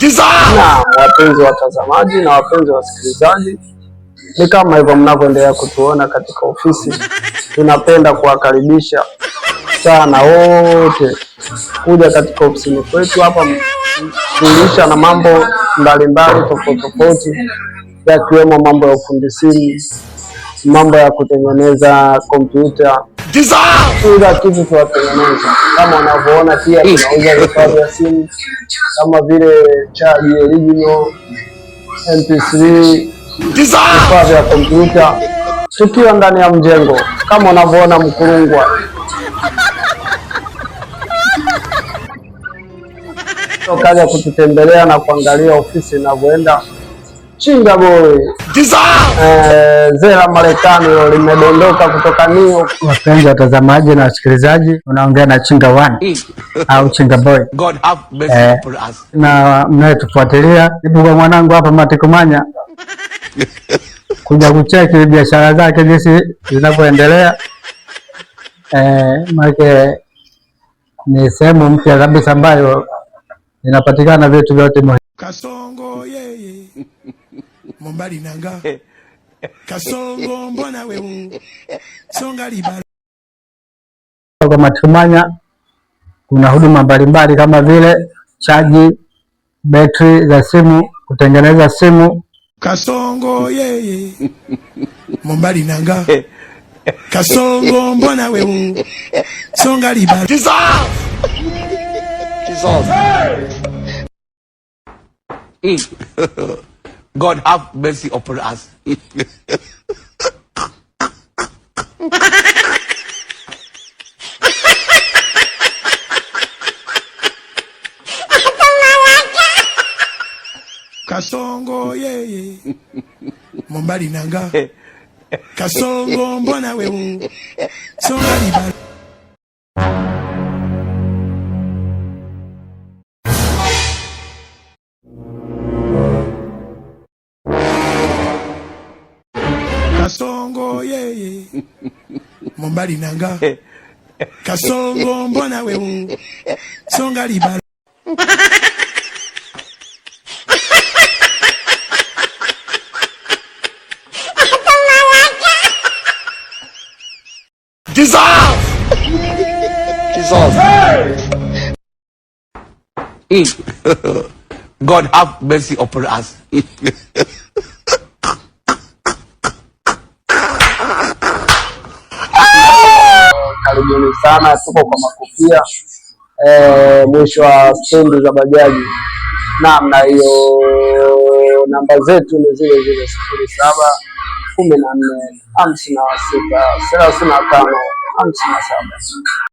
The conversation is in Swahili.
Na wapenzi watazamaji na wapenzi wasikilizaji, ni kama hivyo mnavyoendelea kutuona katika ofisi. Tunapenda kuwakaribisha sana wote kuja katika ofisini kwetu hapa kushughulisha na mambo mbalimbali tofauti, yakiwemo mambo ya ufundi simu, mambo ya kutengeneza kompyuta, kila kitu tuwatengeneza. Kama unavyoona pia tunauza vifaa vya simu kama vile chaji original, MP3, vifaa vya kompyuta, tukiwa ndani ya mjengo kama unavyoona Mkurungwa. Kaja kututembelea na kuangalia ofisi inavyoenda. Chinga boy. Zera Marekani limedondoka kutoka New York. Wapenzi watazamaji na wasikilizaji, unaongea na Chinga One au Chinga Boy. God have mercy for us. Na mnayetufuatilia, nipo kwa mwanangu hapa Matikumanya kuja kucheki biashara zake jinsi zinavyoendelea. Maana ni sehemu mpya kabisa ambayo inapatikana vitu vyote muhimu. Kasongo yeye Mombali nanga Kasongo mbona wewe songa libala. Kwa Matikumanya kuna huduma mbalimbali kama vile chaji, betri za simu, kutengeneza simu. Kasongo yeye Mombali nanga Kasongo mbona wewe songa libala. God have mercy upon us. Kasongo yeye Mombali nanga Kasongo mbona wewe songa libala. Kasongo yeye Mombali nanga Kasongo mbona wewe songa libala. God have mercy upon us. Karibuni sana, tuko kwa Makofia mwisho wa stendi za bajaji. Namna hiyo, namba zetu ni zile 07 14 56 35 57.